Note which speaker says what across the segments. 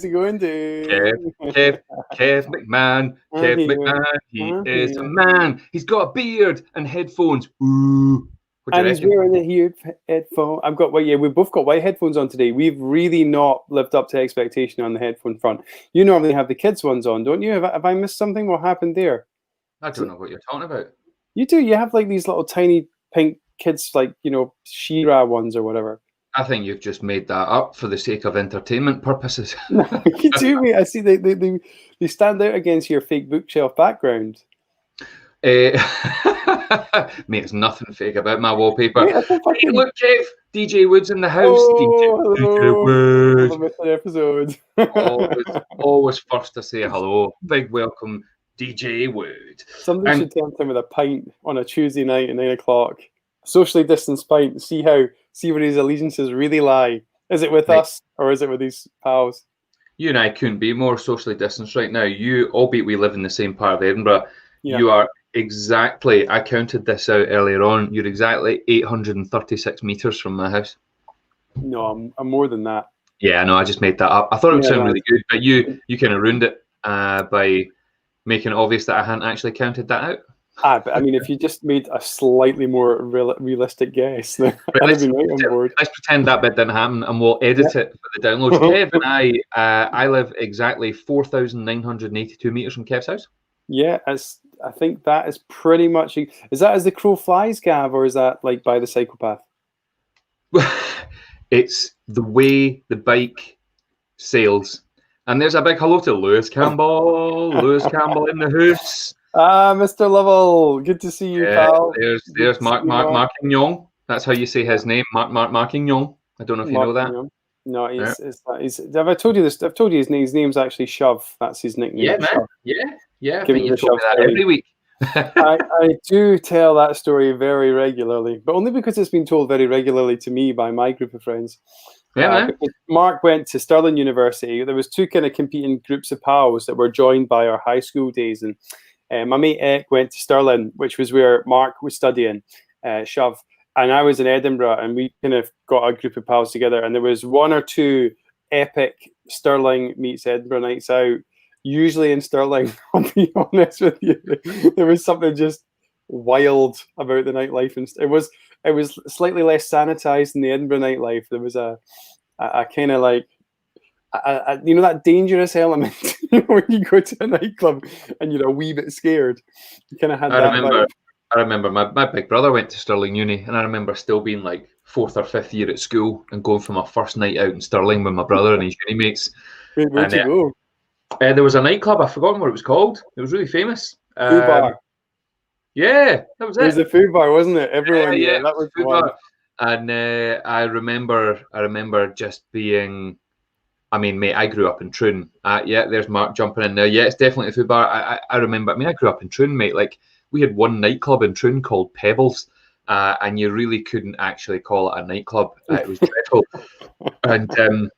Speaker 1: How's it going, dude?
Speaker 2: Kev McMahon. Kev McMahon. He is a man. He's got a beard and headphones. Ooh.
Speaker 1: And he's wearing the headphone. We've both got white headphones on today. We've really not lived up to expectation on the headphone front. You normally have the kids' ones on, don't you? Have I missed something? What happened there?
Speaker 2: I don't know what you're talking about.
Speaker 1: You do. You have like these little tiny pink kids, like, She-Ra ones or whatever.
Speaker 2: I think you've just made that up for the sake of entertainment purposes.
Speaker 1: No, you do, mate. I see they stand out against your fake bookshelf background.
Speaker 2: Mate, there's nothing fake about my wallpaper.
Speaker 1: Mate,
Speaker 2: hey, look, Kev, DJ Wood's in the house.
Speaker 1: Oh,
Speaker 2: DJ Wood.
Speaker 1: Episode.
Speaker 2: always first to say hello. Big welcome, DJ Wood.
Speaker 1: Somebody should tempt him with a pint on a Tuesday night at 9 o'clock. Socially distanced pint. See where his allegiances really lie. Is it with us or is it with these pals?
Speaker 2: You and I couldn't be more socially distanced right now. You, albeit we live in the same part of Edinburgh, you are exactly, I counted this out earlier on, you're exactly 836 metres from my house.
Speaker 1: No, I'm more than that.
Speaker 2: Yeah, no, I just made that up. I thought it would sound really good, but you kind of ruined it by making it obvious that I hadn't actually counted that out.
Speaker 1: But I mean, if you just made a slightly more realistic guess, then I'd be right on board.
Speaker 2: Let's pretend that bit didn't happen, and we'll edit it for the downloads. Kev and I live exactly 4,982 metres from Kev's house.
Speaker 1: Yeah, I think that is pretty much. Is that as the crow flies, Gav, or is that like by the psychopath?
Speaker 2: It's the way the bike sails. And there's a big hello to Lewis Campbell. Lewis Campbell in the house.
Speaker 1: Mr. Lovell, good to see you, pal.
Speaker 2: There's Mark Marquignon. That's how you say his name, Mark Marquignon. I don't know if you know that.
Speaker 1: No, he's have I told you this? I've told you his name's actually Shove. That's his nickname.
Speaker 2: Yeah, man. Yeah. I think you told me that every week.
Speaker 1: I do tell that story very regularly, but only because it's been told very regularly to me by my group of friends.
Speaker 2: Yeah, man.
Speaker 1: Mark went to Stirling University. There was two kind of competing groups of pals that were joined by our high school days, and my mate Eck went to Stirling, which was where Mark was studying, Shove, and I was in Edinburgh, and we kind of got a group of pals together, and there was one or two epic Stirling meets Edinburgh nights out. Usually in Stirling, I'll be honest with you, there was something just wild about the nightlife, and it was slightly less sanitized than the Edinburgh nightlife. There was a kind of like that dangerous element when you go to a nightclub and you're a wee bit scared. You kind of had that.
Speaker 2: I remember my big brother went to Stirling Uni, and I remember still being like 4th or 5th year at school and going for my first night out in Stirling with my brother and his uni mates.
Speaker 1: Where'd you go?
Speaker 2: There was a nightclub. I've forgotten what it was called. It was really famous.
Speaker 1: Food bar.
Speaker 2: Yeah, that was it.
Speaker 1: It was a food bar, wasn't it? Everyone,
Speaker 2: that was food bar. And I remember just being. I mean, mate, I grew up in Troon. There's Mark jumping in there. Yeah, it's definitely a food bar. I remember. I mean, I grew up in Troon, mate. Like, we had one nightclub in Troon called Pebbles, and you really couldn't actually call it a nightclub. It was dreadful. And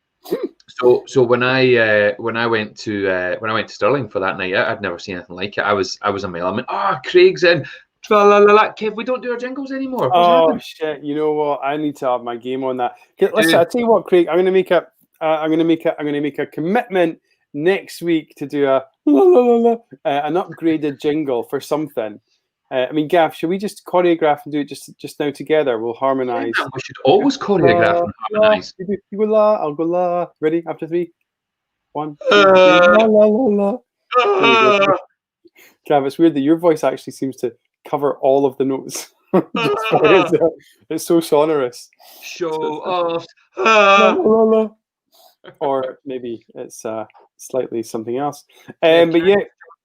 Speaker 2: so when I went to Stirling for that night, I'd never seen anything like it. I was a male. I mean, Craig's in. Tra-la-la-la. Kev, we don't do our jingles anymore. What's
Speaker 1: shit! You know what? I need to have my game on that. Listen, I tell you what, Craig. I'm going to make a commitment next week to do an upgraded jingle for something. I mean, Gav, should we just choreograph and do it just now together? We'll harmonise.
Speaker 2: Yeah, we should always choreograph and harmonise.
Speaker 1: You go la, I'll go la. Ready? After 3, 1, 2, 3. La la la la. Gav, it's weird that your voice actually seems to cover all of the notes. It's so sonorous.
Speaker 2: Showoffs.
Speaker 1: La la la. Or maybe it's slightly something else. But yeah.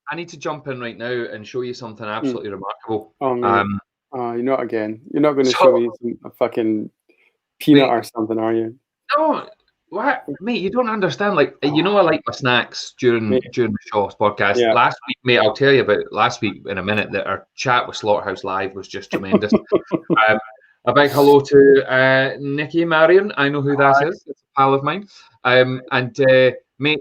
Speaker 2: I need to jump in right now and show you something absolutely remarkable.
Speaker 1: Oh, man. You're not again. You're not going to show me a fucking peanut or something, are you?
Speaker 2: No, what, mate? You don't understand. Like, I like my snacks during the Showoffs podcast.
Speaker 1: Yeah.
Speaker 2: Last week, mate, I'll tell you about last week in a minute. That our chat with Slaughterhouse Live was just tremendous. A big hello to Nikki Marion. I know who that is. It's a pal of mine. Mate,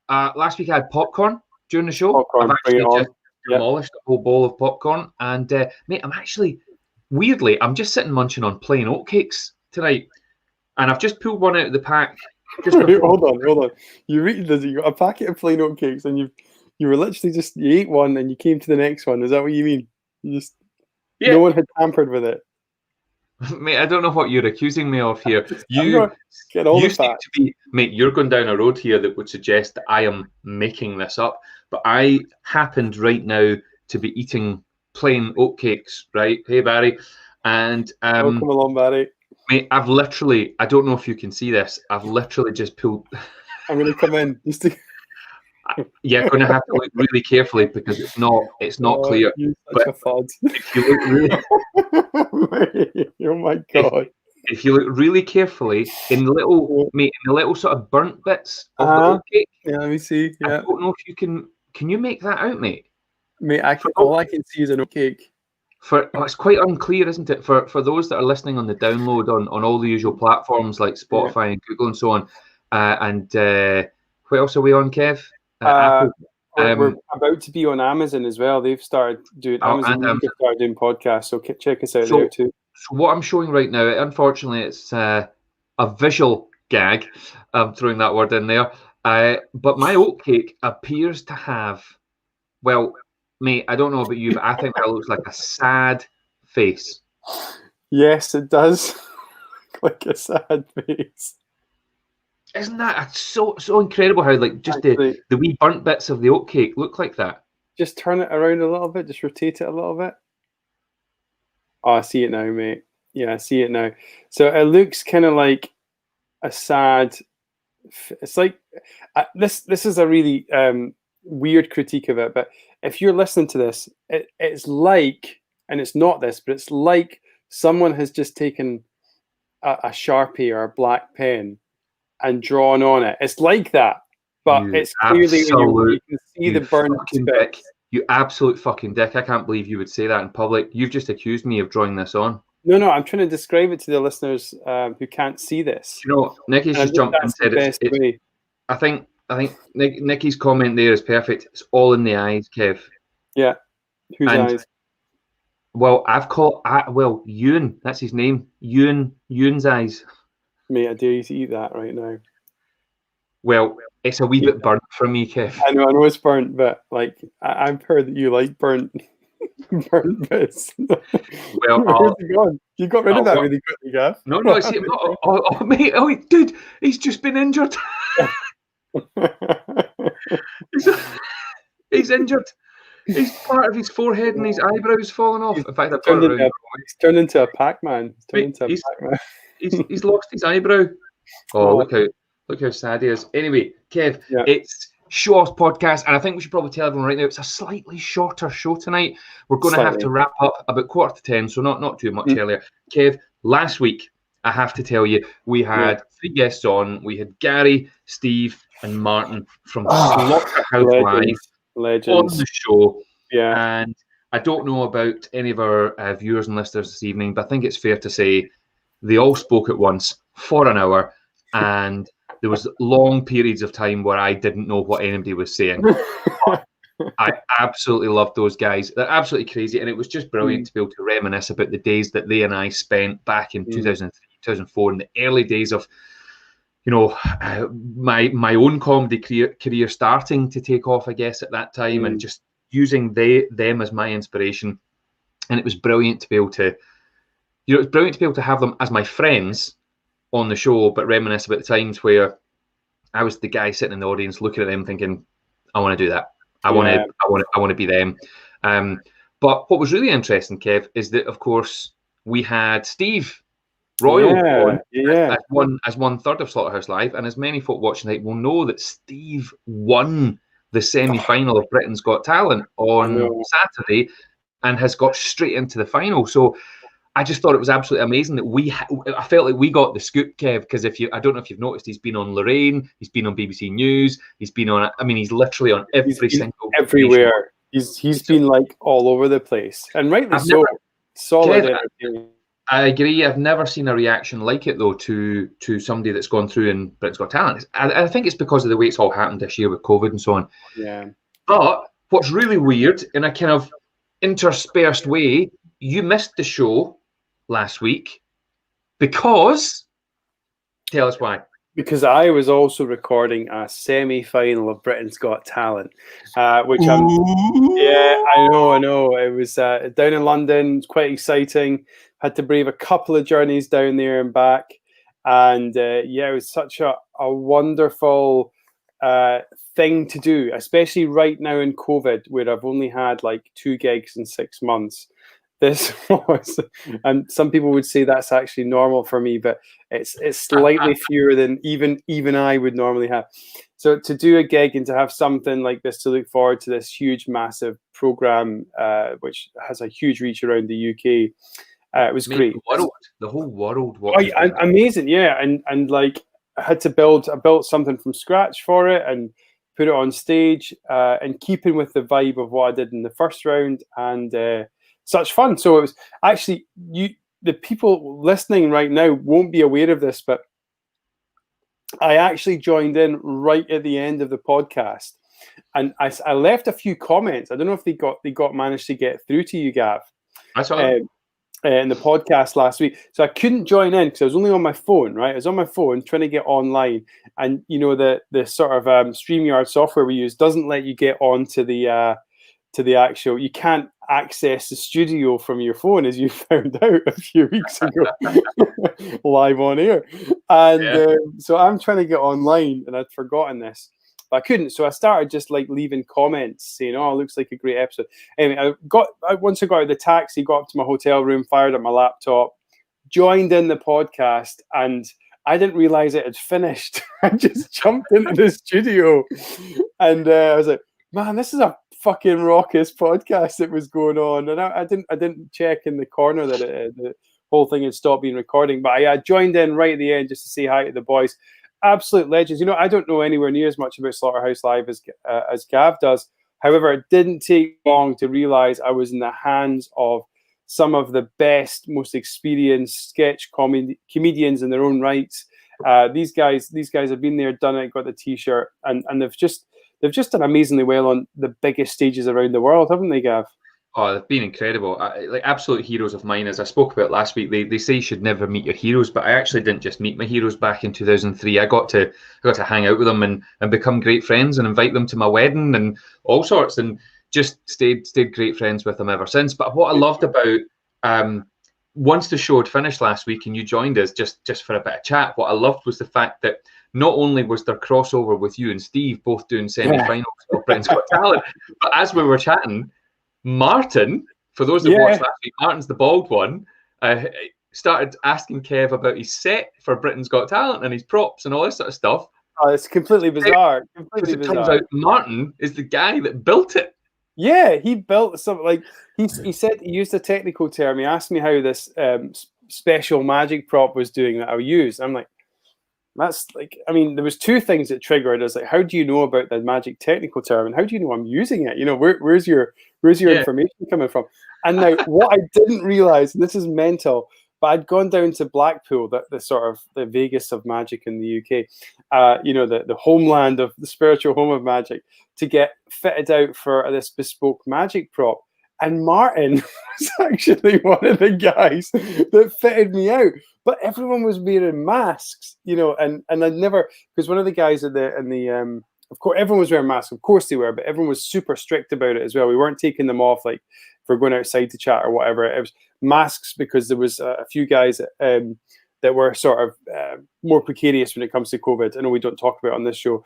Speaker 2: last week I had popcorn during the show.
Speaker 1: Popcorn,
Speaker 2: I've actually just demolished a whole bowl of popcorn. And mate, I'm actually, weirdly, I'm just sitting munching on plain oatcakes tonight. And I've just pulled one out of the pack Just
Speaker 1: Wait,
Speaker 2: before.
Speaker 1: hold on. You read this. You got a packet of plain oat cakes, and you were literally just you ate one, and you came to the next one. Is that what you mean? You just
Speaker 2: Yeah.
Speaker 1: no one had tampered with it.
Speaker 2: Mate, I don't know what you're accusing me of here.
Speaker 1: I'm not getting all
Speaker 2: You
Speaker 1: the
Speaker 2: seem
Speaker 1: facts.
Speaker 2: to be, mate, you're going down a road here that would suggest that I am making this up. But I happened right now to be eating plain oatcakes, right? Hey, Barry. And
Speaker 1: Welcome along, Barry.
Speaker 2: mate, I've literally, I don't know if you can see this, I've literally just pulled.
Speaker 1: I'm going to come in just to.
Speaker 2: You're going to have to look really carefully because it's not clear.
Speaker 1: You're
Speaker 2: But
Speaker 1: such a fud.
Speaker 2: if you look really,
Speaker 1: Oh my god!
Speaker 2: if you look really carefully in the little sort of burnt bits of the oatcake.
Speaker 1: Yeah, let me see.
Speaker 2: I
Speaker 1: Yeah,
Speaker 2: don't know if you can. Can you make that out, mate?
Speaker 1: mate. All I can see is an oatcake.
Speaker 2: It's quite unclear, isn't it? For those that are listening on the download on all the usual platforms like Spotify and Google and so on, and what else are we on, Kev? Apple.
Speaker 1: We're about to be on Amazon as well. They've started doing Amazon Music started doing podcasts, so check us out there too.
Speaker 2: So what I'm showing right now, unfortunately, it's a visual gag. I'm throwing that word in there. But my oatcake appears to have, well, mate, I don't know about you, but I think that looks like a sad face.
Speaker 1: Yes, it does. Like a sad face.
Speaker 2: Isn't that so incredible how like just the wee burnt bits of the oatcake look like that?
Speaker 1: Just turn it around a little bit, just rotate it a little bit. Oh, I see it now, mate. Yeah, I see it now. So it looks kind of like a sad. It's like this is a really weird critique of it, but if you're listening to this, it's like, and it's not this, but it's like someone has just taken a Sharpie or a black pen and drawn on it. It's like that, but it's clearly you can see the burnt bit.
Speaker 2: You absolute fucking dick. I can't believe you would say that in public. You've just accused me of drawing this on.
Speaker 1: No, I'm trying to describe it to the listeners who can't see this.
Speaker 2: You know, Nicky's just jumped and said it's I think Nicky's comment there is perfect. It's all in the eyes, Kev.
Speaker 1: Yeah. Whose eyes?
Speaker 2: Well, Ewan. That's his name. Ewan's eyes.
Speaker 1: Mate, I dare you to eat that right now.
Speaker 2: Well, it's a wee bit burnt for me, Kev.
Speaker 1: I know it's burnt, but like I've heard that you like burnt bits.
Speaker 2: Well,
Speaker 1: where's it gone? You got rid of that really quickly, Gav.
Speaker 2: No, see, mate, dude, he's just been injured. he's injured. He's part of his forehead and his eyebrows falling off. In fact,
Speaker 1: he's turned into a Pac-Man.
Speaker 2: He's lost his eyebrow. Oh, look how sad he is. Anyway, Kev, it's Showoffs podcast, and I think we should probably tell everyone right now it's a slightly shorter show tonight. We're going to have to wrap up about 9:45, so not too much earlier. Kev, last week, I have to tell you, we had 3 guests on. We had Gary, Steve, and Martin from Slaughterhouse Live on the show. Yeah. And I don't know about any of our viewers and listeners this evening, but I think it's fair to say they all spoke at once for an hour, and there was long periods of time where I didn't know what anybody was saying. I absolutely loved those guys. They're absolutely crazy, and it was just brilliant to be able to reminisce about the days that they and I spent back in 2003, 2004, in the early days of, my own comedy career starting to take off, I guess, at that time, and just using them as my inspiration. And it was brilliant to be able to, have them as my friends on the show, but reminisce about the times where I was the guy sitting in the audience looking at them thinking, I want to do that. I want to be them. But what was really interesting, Kev, is that of course we had Steve Royal as one third of Slaughterhouse Live, and as many folk watching tonight will know that Steve won the semi-final of Britain's Got Talent on Saturday and has got straight into the final. So I just thought it was absolutely amazing that I felt like we got the scoop, Kev, because I don't know if you've noticed, he's been on Lorraine, he's been on BBC News, he's been on, he's literally on
Speaker 1: everywhere. He's been like all over the place, and rightly so. Solid entertainment.
Speaker 2: I agree. I've never seen a reaction like it though to somebody that's gone through in Britain's Got Talent. I think it's because of the way it's all happened this year with COVID and so on.
Speaker 1: Yeah.
Speaker 2: But what's really weird, in a kind of interspersed way, you missed the show last week because, tell us why.
Speaker 1: because I was also recording a semi-final of Britain's Got Talent, which I'm. Yeah, I know. It was down in London. It's quite exciting. Had to brave a couple of journeys down there and back, and yeah, it was such a wonderful thing to do, especially right now in COVID, where I've only had like 2 gigs in 6 months. This was, and some people would say that's actually normal for me, but it's slightly fewer than even I would normally have. So to do a gig and to have something like this to look forward to, this huge, massive program, which has a huge reach around the UK, it was great.
Speaker 2: The whole world.
Speaker 1: Amazing, yeah, and like I built something from scratch for it and put it on stage, and keeping with the vibe of what I did in the first round, and such fun. So it was actually the people listening right now won't be aware of this, but I actually joined in right at the end of the podcast, and I left a few comments. I don't know if they managed to get through to you, Gav.
Speaker 2: I saw it
Speaker 1: in the podcast last week. So I couldn't join in because I was only on my phone, right? I was on my phone trying to get online, and you know the sort of StreamYard software we use doesn't let you get onto the actual. You can't access the studio from your phone, as you found out a few weeks ago, live on air. And so I'm trying to get online, and I'd forgotten this. I couldn't, so I started just like leaving comments saying, "Oh, it looks like a great episode." Anyway, once I got out of the taxi, got up to my hotel room, fired up my laptop, joined in the podcast, and I didn't realize it had finished. I just jumped into the studio, and I was like, "Man, this is a fucking raucous podcast that was going on." And I didn't check in the corner that the whole thing had stopped being recording, but I joined in right at the end just to say hi to the boys. Absolute legends. You know, I don't know anywhere near as much about Slaughterhouse Live as Gav does. However, it didn't take long to realize I was in the hands of some of the best, most experienced sketch comedians in their own rights. These guys have been there, done it, got the t-shirt, and they've just done amazingly well on the biggest stages around the world, haven't they, Gav?
Speaker 2: Oh, they've been incredible. Like absolute heroes of mine, as I spoke about last week. They say you should never meet your heroes, but I actually didn't just meet my heroes back in 2003. I got to hang out with them and become great friends and invite them to my wedding and all sorts, and just stayed great friends with them ever since. But what I loved about once the show had finished last week and you joined us just for a bit of chat, what I loved was the fact that not only was there crossover with you and Steve both doing semi-finals of Britain's Got Talent, but as we were chatting, Martin, for those that watched last week, Martin's the bald one, started asking Kev about his set for Britain's Got Talent and his props and all this sort of stuff.
Speaker 1: Oh, it's completely bizarre. Completely bizarre.
Speaker 2: Turns out Martin is the guy that built it.
Speaker 1: Yeah, he built something like he said. He used a technical term. He asked me how this special magic prop was doing that I used. I'm like, that's like, I mean, there was 2 things that triggered. I was like, how do you know about the magic technical term, and how do you know I'm using it? You know, where's your information coming from? And now, what I didn't realize, and this is mental, but I'd gone down to Blackpool, the sort of the Vegas of magic in the UK, you know, the homeland of the spiritual home of magic, to get fitted out for this bespoke magic prop. And Martin was actually one of the guys that fitted me out. But everyone was wearing masks, you know, and I'd never, because one of the guys of course, everyone was wearing masks. Of course they were, but everyone was super strict about it as well. We weren't taking them off, like, if we're going outside to chat or whatever. It was masks because there was a few guys that were sort of more precarious when it comes to COVID. I know we don't talk about it on this show.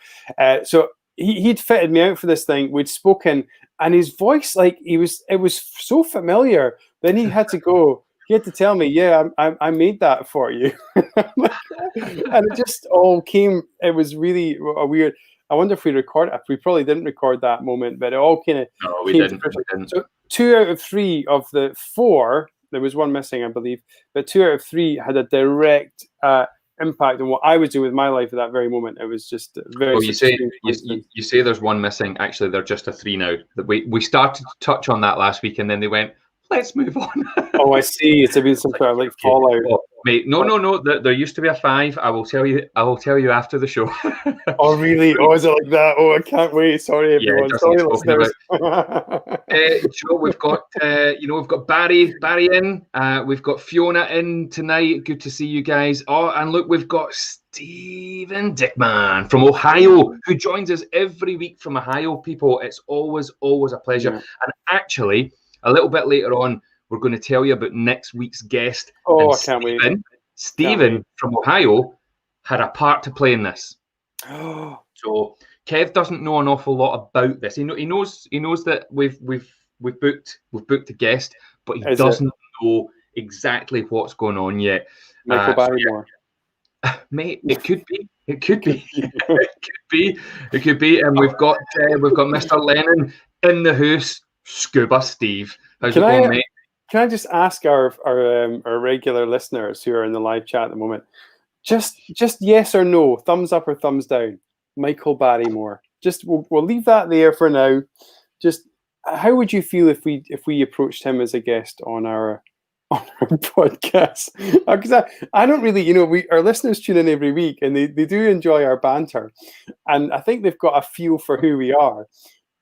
Speaker 1: So he'd fitted me out for this thing. We'd spoken, and his voice, like, it was so familiar. Then he had to go. He had to tell me, "Yeah, I made that for you," and it just all came. It was really a weird. I wonder if we recorded. We probably didn't record that moment, but it all kind of.
Speaker 2: No, we didn't.
Speaker 1: So 2 out of 3 of the 4. There was 1 missing, I believe, but 2 out of 3 had a direct impact on what I was doing with my life at that very moment. It was just very.
Speaker 2: Well, you say there's 1 missing. Actually, they're just a 3 now. We started to touch on that last week, and then they went, "Let's move on."
Speaker 1: Oh, I see. It's been some kind of like fallout.
Speaker 2: Well, Mate, no. There used to be a 5. I will tell you after the show.
Speaker 1: Oh, really? Oh, is it like that? Oh, I can't wait. Sorry, everyone.
Speaker 2: just
Speaker 1: Sorry,
Speaker 2: talking
Speaker 1: listeners.
Speaker 2: Joe, we've got Barry in. We've got Fiona in tonight. Good to see you guys. Oh, and look, we've got Stephen Dickman from Ohio, who joins us every week from Ohio. People, it's always a pleasure.
Speaker 1: Yeah.
Speaker 2: And actually, a little bit later on, we're going to tell you about next week's guest.
Speaker 1: Oh,
Speaker 2: and
Speaker 1: I can't wait.
Speaker 2: Stephen from Ohio had a part to play in this. So Kev doesn't know an awful lot about this. He knows that we've booked a guest, but he doesn't know exactly what's going on yet.
Speaker 1: Michael Barrymore.
Speaker 2: Mate, it could be. It could be. It could be. And we've got Mr. Lennon in the house. Scuba Steve. How's it going, mate?
Speaker 1: Can I just ask our regular listeners who are in the live chat at the moment, just yes or no, thumbs up or thumbs down, Michael Barrymore. Just we'll leave that there for now. Just how would you feel if we approached him as a guest on our podcast? Because I don't really, our listeners tune in every week and they do enjoy our banter, and I think they've got a feel for who we are.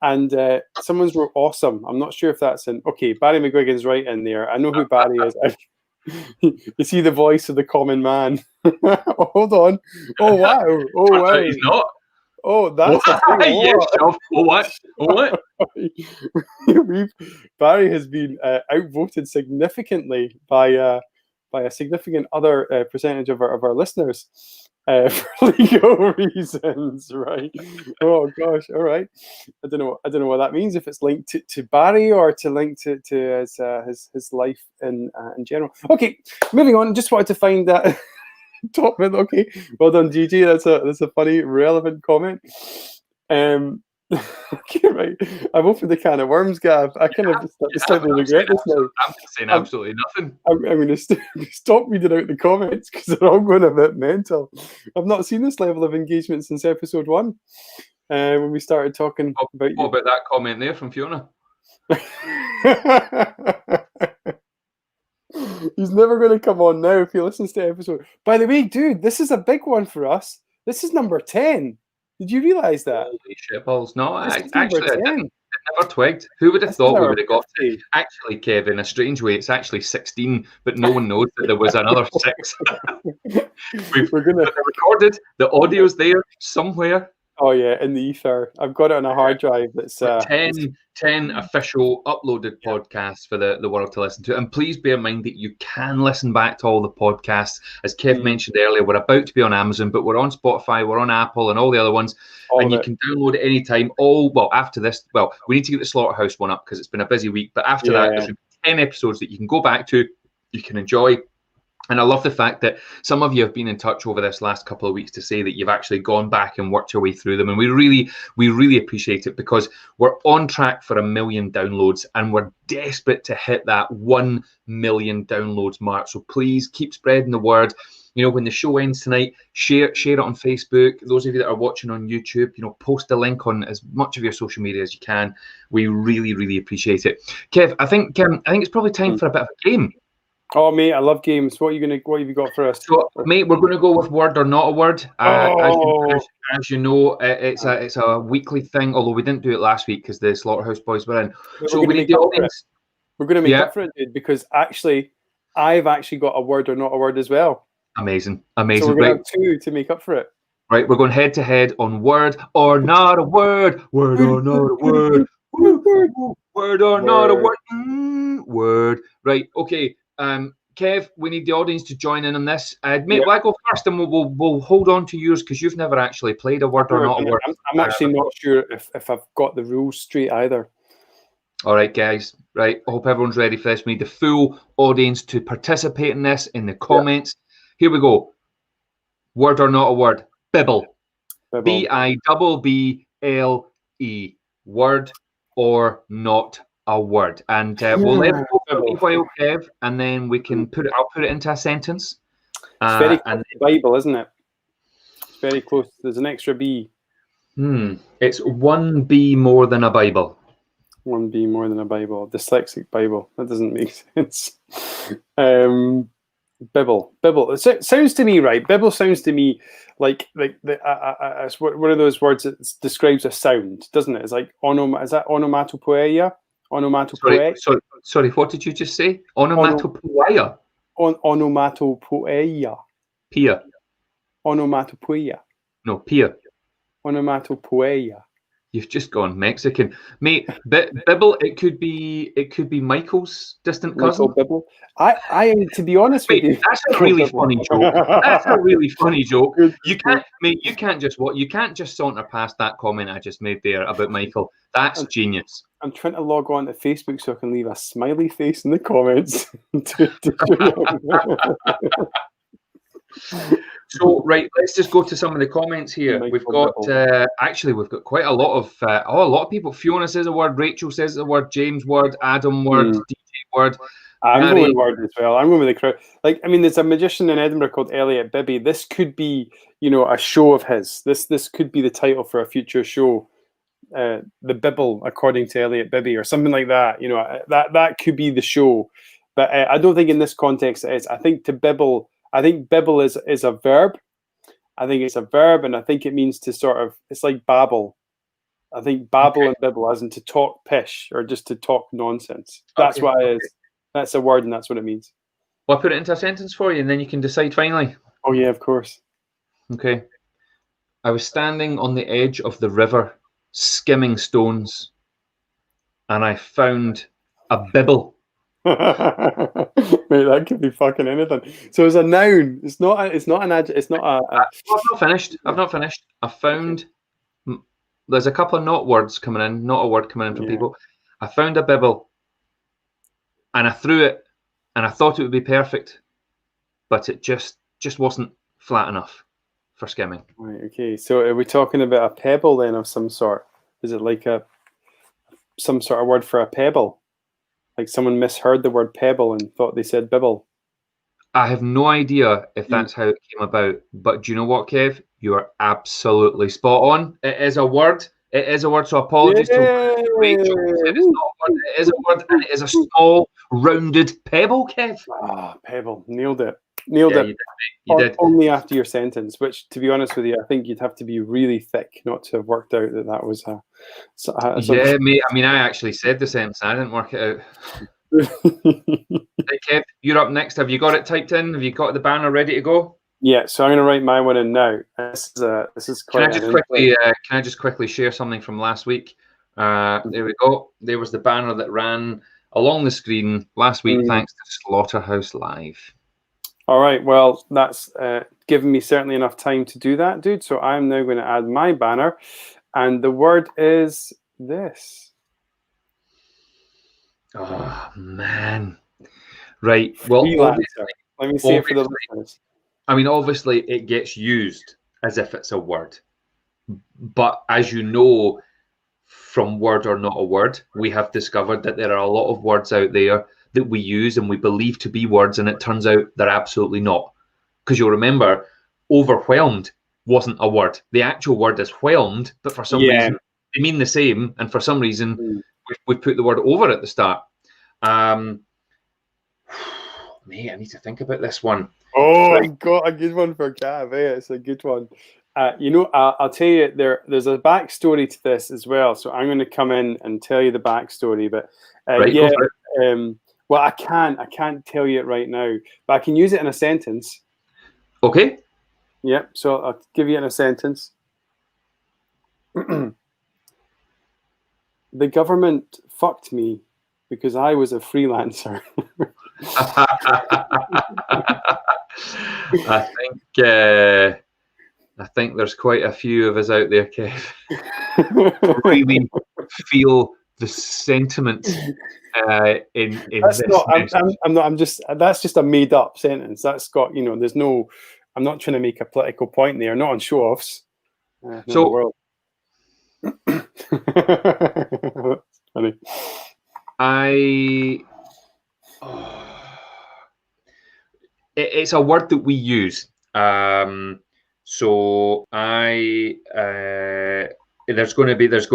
Speaker 1: And someone's wrote awesome. I'm not sure if that's okay. Barry McGuigan's right in there. I know who Barry is. You see the voice of the common man. Hold on. Oh wow. Oh wow.
Speaker 2: He's not.
Speaker 1: Oh, that's a thing.
Speaker 2: Yes, what?
Speaker 1: Barry has been outvoted significantly by a significant other percentage of our listeners. For legal reasons, right? Oh gosh, all right. I don't know what that means. If it's linked to Barry or to link to his life in general. Okay, moving on. Just wanted to find that top bit. Okay, well done, Gigi. That's a funny, relevant comment. Okay, right. I've opened the can of worms, Gav. I kind of slightly regret this now.
Speaker 2: I'm saying absolutely nothing.
Speaker 1: I'm going to stop reading out the comments because they're all going a bit mental. I've not seen this level of engagement since episode 1, when we started talking about you.
Speaker 2: What about that comment there from Fiona?
Speaker 1: He's never going to come on now if he listens to episode. By the way, dude, this is a big one for us. This is number 10. Did you realise that?
Speaker 2: Holy shitballs. No,
Speaker 1: actually,
Speaker 2: I never twigged. Who would have thought we would have got to? Actually, Kev, in a strange way, it's actually 16, but no one knows that there was another 6. We've recorded. The audio's there somewhere.
Speaker 1: Oh, yeah, in the ether. I've got it on a hard drive. That's
Speaker 2: 10 official uploaded podcasts for the world to listen to. And please bear in mind that you can listen back to all the podcasts. As Kev mentioned earlier, we're about to be on Amazon, but we're on Spotify, we're on Apple and all the other ones. And you can download it anytime. After this, we need to get the Slaughterhouse one up because it's been a busy week. But after that, there's 10 episodes that you can go back to, you can enjoy. And I love the fact that some of you have been in touch over this last couple of weeks to say that you've actually gone back and worked your way through them. And we really appreciate it because we're on track for 1 million downloads and we're desperate to hit that 1 million downloads mark. So please keep spreading the word. When the show ends tonight, share it on Facebook. Those of you that are watching on YouTube, post a link on as much of your social media as you can. We really, really appreciate it. Kev, I think it's probably time for a bit of a game.
Speaker 1: Oh, mate, I love games. What have you got for us?
Speaker 2: So, mate, we're going to go with word or not a word. As you know, it's a weekly thing. Although we didn't do it last week because the Slaughterhouse boys were in. So we need the audience.
Speaker 1: We're going to make up for it, dude, because actually, I've actually got a word or not a word as well.
Speaker 2: Amazing.
Speaker 1: So we're going to have 2 to make up for it.
Speaker 2: Right, we're going head to head on word or not a word. Word or not a word. Word or not a word. Word. Right. Okay. Kev, we need the audience to join in on this. Mate, I go first, and we'll hold on to yours because you've never actually played a word or not a word.
Speaker 1: I'm actually not sure if I've got the rules straight either.
Speaker 2: All right, guys. Right, I hope everyone's ready for this. We need the full audience to participate in this in the comments. Here we go. Word or not a word. Bibble. Bibble. Word or not a word. And we'll let it go for a wee while, Kev, and then we can I'll put it into a sentence.
Speaker 1: It's very close to the Bible, isn't it? It's very close. There's an extra B.
Speaker 2: It's 1 B more than a Bible.
Speaker 1: 1 B more than a Bible. Dyslexic Bible. That doesn't make sense. Bibble. Bibble. It sounds to me, right? Bibble sounds to me like it's one of those words that describes a sound, doesn't it? It's like is that onomatopoeia? Onomatopoeia?
Speaker 2: Sorry, what did you just say?
Speaker 1: Ono,
Speaker 2: Onomatopoeia?
Speaker 1: onomatopoeia.
Speaker 2: Pia.
Speaker 1: Onomatopoeia.
Speaker 2: No, pia.
Speaker 1: Onomatopoeia.
Speaker 2: You've just gone Mexican, mate. Bibble. It could be Michael's distant cousin.
Speaker 1: Michael Bibble. I to be honest with you,
Speaker 2: that's a really funny joke. That's a really funny joke. You can't, mate. You can't just saunter past that comment I just made there about Michael. That's genius.
Speaker 1: I'm trying to log on to Facebook so I can leave a smiley face in the comments.
Speaker 2: So right, let's just go to some of the comments here. We've got quite a lot of people. Fiona says a word, Rachel says a word, James word, Adam word, DJ word.
Speaker 1: I'm going with word as well. I'm going with the crowd. Like, I mean, there's a magician in Edinburgh called Elliot Bibby. This could be, a show of his. This could be the title for a future show. The Bibble, according to Elliot Bibby, or something like that. That could be the show. But I don't think in this context it is. I think bibble is a verb. I think it's a verb, and I think it means to sort of, it's like babble. I think babble and bibble as in to talk pish or just to talk nonsense. That's what it is. That's a word, and that's what it means.
Speaker 2: Well, I'll put it into a sentence for you, and then you can decide finally.
Speaker 1: Oh, yeah, of course.
Speaker 2: Okay. I was standing on the edge of the river, skimming stones, and I found a bibble.
Speaker 1: Mate, that could be fucking anything. So it's a noun. It's not an adjective. It's not a.
Speaker 2: I've not finished. I found. There's a couple of not a word coming in from people. I found a bibble, and I threw it, and I thought it would be perfect, but it just wasn't flat enough for skimming.
Speaker 1: Right. Okay. So are we talking about a pebble then of some sort? Is it like some sort of word for a pebble? Like someone misheard the word pebble and thought they said bibble.
Speaker 2: I have no idea if that's how it came about, but do you know what, Kev? You are absolutely spot on. It is a word. It is a word. So apologies to Rachel. It's not a word. It is a word, and it is a small, rounded pebble, Kev.
Speaker 1: Ah, pebble. Nailed it. Nailed it.
Speaker 2: You did.
Speaker 1: Only after your sentence, which, to be honest with you, I think you'd have to be really thick not to have worked out that was a.
Speaker 2: Yeah, mate. I mean, I actually said the sentence. I didn't work it out. Hey, Kev, you're up next. Have you got it typed in? Have you got the banner ready to go?
Speaker 1: Yeah. So I'm going to write my one in now. This is quite.
Speaker 2: Can I just quickly share something from last week? There we go. There was the banner that ran along the screen last week, thanks to Slaughterhouse Live.
Speaker 1: All right, well, that's given me certainly enough time to do that, dude. So I'm now going to add my banner, and the word is this.
Speaker 2: Oh, man. Right, well,
Speaker 1: let me say it for the listeners.
Speaker 2: I mean, obviously, it gets used as if it's a word. But as you know, from Word or Not a Word, we have discovered that there are a lot of words out there that we use and we believe to be words, and it turns out they're absolutely not. Because you'll remember, overwhelmed wasn't a word. The actual word is whelmed, but for some reason they mean the same, and for some reason we've put the word over at the start. Mate, I need to think about this one.
Speaker 1: Oh, I got a good one for Gav. It's a good one. I'll tell you, there's a backstory to this as well. So I'm going to come in and tell you the backstory. But well, I can't tell you it right now, but I can use it in a sentence.
Speaker 2: Okay.
Speaker 1: Yep. So I'll give you it in a sentence. The government fucked me because I was a freelancer.
Speaker 2: I think there's quite a few of us out there, Kev, really feel the sentiment in
Speaker 1: that's
Speaker 2: this.
Speaker 1: That's just a made up sentence. That's got, there's no, I'm not trying to make a political point there, not on Showoffs. So funny.
Speaker 2: It's a word that we use. There's going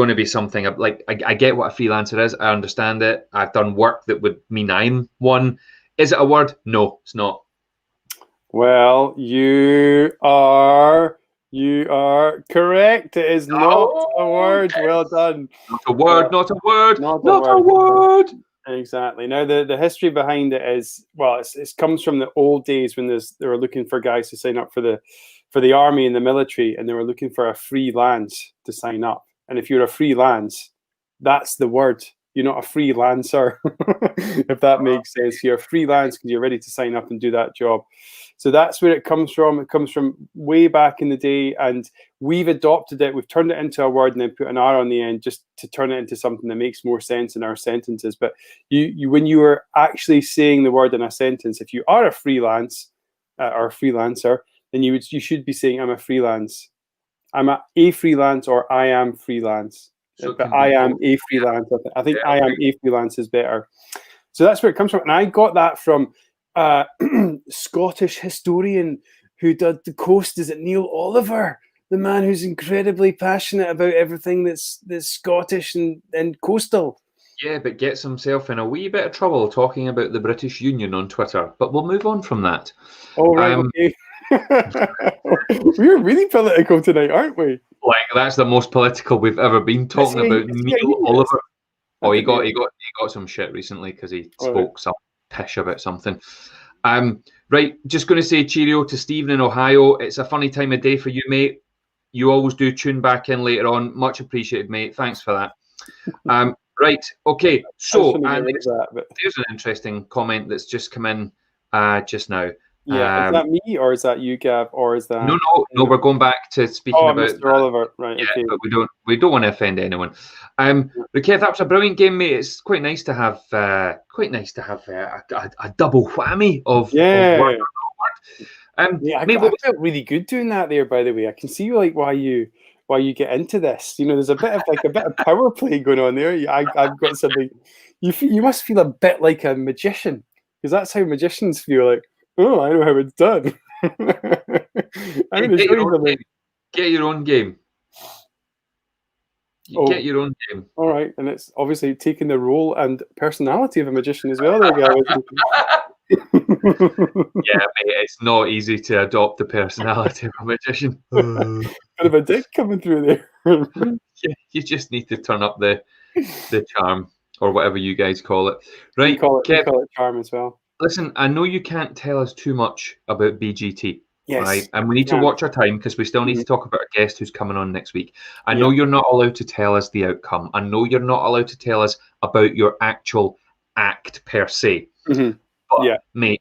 Speaker 2: to be something like, I get what a freelancer is. I understand it. I've done work that would mean I'm one. Is it a word? No, it's not.
Speaker 1: Well, you are correct. It is not a word.
Speaker 2: yes.
Speaker 1: Well done.
Speaker 2: Not a word, not a word,
Speaker 1: Not
Speaker 2: not
Speaker 1: a
Speaker 2: a word.
Speaker 1: Exactly. Now the history behind it is, well, it comes from the old days when they were looking for guys to sign up for the army and the military, and they were looking for a freelance to sign up. And if you're a freelance, that's the word. You're not a freelancer, if that makes sense. You're a freelance because you're ready to sign up and do that job. So that's where it comes from. It comes from way back in the day, and we've adopted it. We've turned it into a word and then put an R on the end just to turn it into something that makes more sense in our sentences. But you when you are actually saying the word in a sentence, if you are a freelance or a freelancer, then you should be saying, I'm a freelance. I'm a freelance, or I am freelance.
Speaker 2: So
Speaker 1: But I am a freelance. I think I am a freelance is better. So that's where it comes from. And I got that from Scottish historian who did The Coast. Is it Neil Oliver? The man who's incredibly passionate about everything that's Scottish and coastal.
Speaker 2: Yeah, but gets himself in a wee bit of trouble talking about the British Union on Twitter. But we'll move on from that.
Speaker 1: Oh, right, okay. We're really political tonight, aren't we?
Speaker 2: Like, that's the most political we've ever been, talking about Neil Oliver. Oh, he got some shit recently because he spoke some pish about something. Right, just going to say cheerio to Stephen in Ohio. It's a funny time of day for you, mate. You always do. Tune back in later on. Much appreciated, mate. Thanks for that. Right, okay. So there's an interesting comment that's just come in just now.
Speaker 1: Yeah, is that me or is that you, Gav, or is that?
Speaker 2: No. We're going back to speaking about
Speaker 1: Mr. Oliver, right?
Speaker 2: Yeah,
Speaker 1: okay.
Speaker 2: but we don't want to offend anyone. Kev, that was a brilliant game, mate. It's quite nice to have a double whammy of work.
Speaker 1: I felt really good doing that there. By the way, I can see why you get into this. You know, there's a bit of power play going on there. I've got something. You must feel a bit like a magician, because that's how magicians feel. Like, oh, I know how it's done.
Speaker 2: Get your own game. Get your own game.
Speaker 1: All right, and it's obviously taking the role and personality of a magician as well. There, guys.
Speaker 2: Yeah, mate, it's not easy to adopt the personality of a magician.
Speaker 1: Bit of a dick coming through there.
Speaker 2: You just need to turn up the charm, or whatever you guys call it. Right,
Speaker 1: we call it charm as well.
Speaker 2: Listen, I know you can't tell us too much about BGT.
Speaker 1: Yes.
Speaker 2: Right? And we need to watch our time because we still need to talk about our guest who's coming on next week. I know you're not allowed to tell us the outcome. I know you're not allowed to tell us about your actual act per se. But, mate,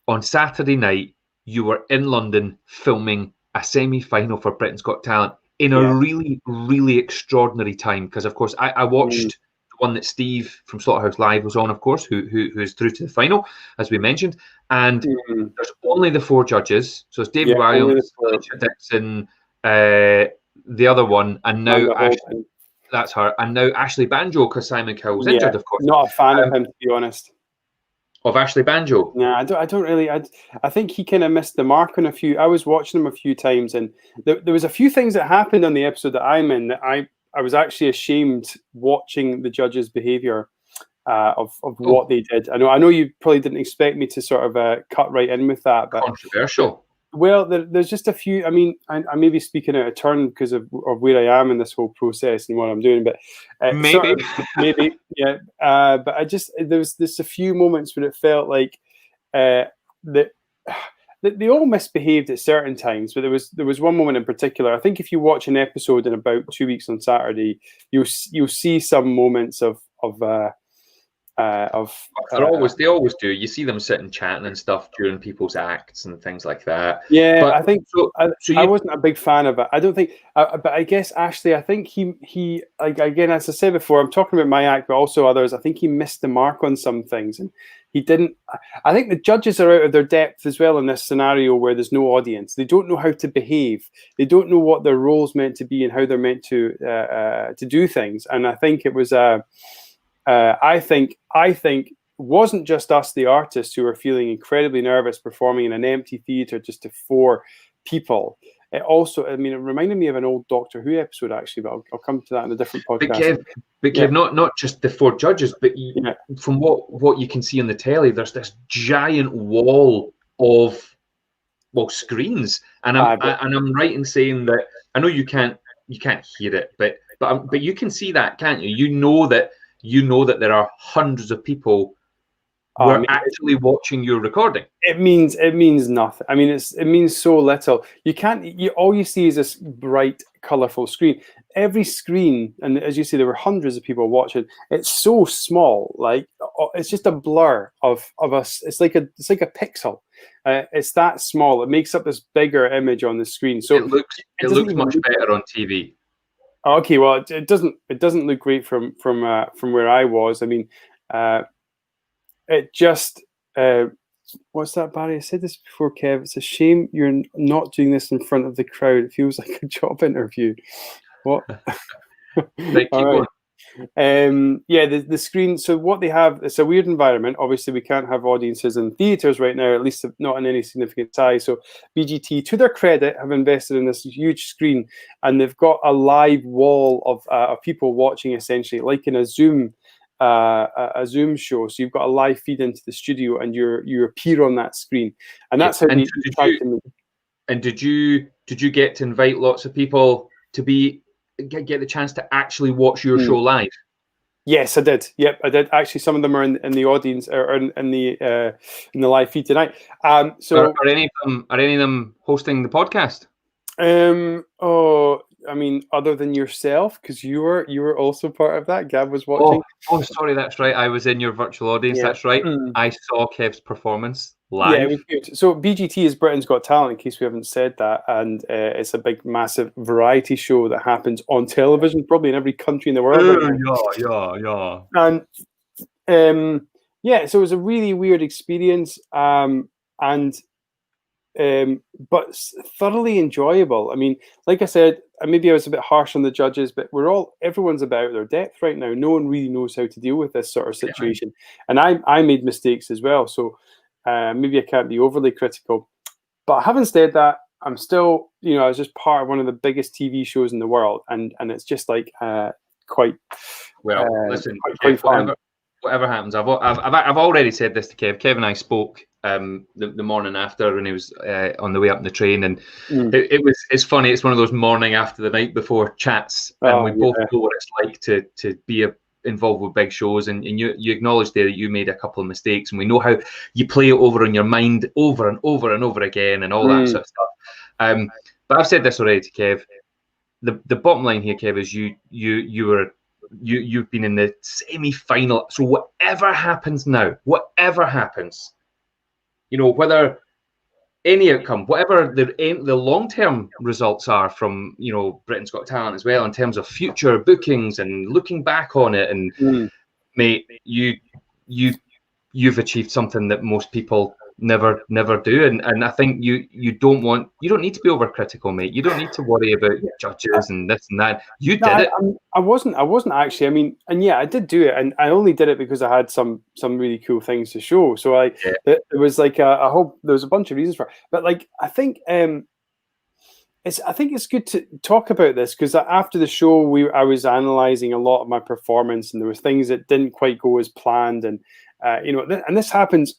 Speaker 2: on Saturday night, you were in London filming a semi-final for Britain's Got Talent in a really, really extraordinary time. Because, of course, I watched one that Steve from Slaughterhouse Live was on, of course, who is through to the final, as we mentioned. And there's only the 4 judges. So it's David Williams, Alicia Dixon, the other one, and now Ashley. That's her. And now Ashley Banjo, because Simon Cowell's injured, of course.
Speaker 1: Not a fan of him, to be honest.
Speaker 2: Of Ashley Banjo?
Speaker 1: No, I don't really. I think he kind of missed the mark on a few. I was watching him a few times, and there was a few things that happened on the episode that I'm in that I was actually ashamed watching the judges' behaviour of what they did. I know you probably didn't expect me to sort of cut right in with that, but
Speaker 2: controversial.
Speaker 1: Well, there's just a few. I mean, I may be speaking out of turn because of where I am in this whole process and what I'm doing, but maybe, yeah. But there's a few moments where it felt like that they all misbehaved at certain times. But there was one moment in particular. I think if you watch an episode in about 2 weeks on Saturday, you'll see some moments of
Speaker 2: they always do. You see them sitting chatting and stuff during people's acts and things like that.
Speaker 1: Yeah, but I think I wasn't a big fan of it. I don't think, but I guess Ashley, I think he like, again, as I said before, I'm talking about my act, but also others. I think he missed the mark on some things, and he didn't. I think the judges are out of their depth as well in this scenario where there's no audience. They don't know how to behave. They don't know what their role's meant to be and how they're meant to do things. And I think it was I think it wasn't just us, the artists, who were feeling incredibly nervous performing in an empty theatre just to 4 people. It also, I mean, it reminded me of an old Doctor Who episode, actually, but I'll come to that in a different podcast.
Speaker 2: But Kev, not just the 4 judges, but from what you can see on the telly, there's this giant wall of screens. And
Speaker 1: but
Speaker 2: I'm right in saying that I know you can't hear it, but you can see that, can't you? You know that there are hundreds of people who
Speaker 1: I
Speaker 2: are
Speaker 1: mean,
Speaker 2: actually watching your recording.
Speaker 1: it means nothing. I mean, it means so little. You can't. All you see is this bright, colorful screen. Every screen, and as you say, there were hundreds of people watching. It's so small, like it's just a blur of us. It's like a pixel. It's that small. It makes up this bigger image on the screen. So
Speaker 2: it looks much better on TV.
Speaker 1: Okay, well, it doesn't look great from where I was. I mean, it just. What's that, Barry? I said this before, Kev. It's a shame you're not doing this in front of the crowd. It feels like a job interview. What?
Speaker 2: Right, keep going.
Speaker 1: Yeah, the screen. So what they have, it's a weird environment. Obviously, we can't have audiences in theaters right now, at least not in any significant size. So BGT, to their credit, have invested in this huge screen, and they've got a live wall of people watching, essentially, like in a Zoom show. So you've got a live feed into the studio, and you appear on that screen, and that's how they tried to make.
Speaker 2: And did you get to invite lots of people to get the chance to actually watch your show live?
Speaker 1: Yes, I did. Yep, I did. Actually, some of them are in the audience or in the live feed tonight. So
Speaker 2: are any of them hosting the podcast?
Speaker 1: Oh, I mean, other than yourself, because you were also part of that. Gab was watching.
Speaker 2: Oh, sorry, that's right. I was in your virtual audience. Yeah. That's right. I saw Kev's performance live.
Speaker 1: Yeah, it was good. So BGT is Britain's Got Talent, in case we haven't said that, and it's a big, massive variety show that happens on television, probably in every country in the world.
Speaker 2: Yeah.
Speaker 1: And yeah, so it was a really weird experience, but thoroughly enjoyable. I mean, like I said, maybe I was a bit harsh on the judges, but everyone's about their depth right now. No one really knows how to deal with this sort of situation, and I made mistakes as well. So maybe I can't be overly critical. But having said that, I'm still, I was just part of one of the biggest TV shows in the world, and it's just like quite.
Speaker 2: Well, listen, quite Kev, whatever happens, I've already said this to Kev. Kev and I spoke the morning after when he was on the way up in the train, and it's funny. It's one of those morning after the night before chats, and we both know what it's like to be involved with big shows, and you acknowledged there that you made a couple of mistakes, and we know how you play it over in your mind over and over and over again, and all that sort of stuff. But I've said this already to Kev. The bottom line here, Kev, is you've been in the semi-final. So whatever happens now, whether any outcome, whatever the long-term results are from Britain's Got Talent as well, in terms of future bookings and looking back on it, and mate, you've achieved something that most people never do, and I think you don't need to be overcritical, mate. You don't need to worry about judges and this and that. You did it.
Speaker 1: I wasn't actually. I mean, and yeah, I did do it, and I only did it because I had some really cool things to show. So it was like I hope there was a bunch of reasons for it, but like I think it's good to talk about this, because after the show I was analyzing a lot of my performance, and there were things that didn't quite go as planned, and and this happens.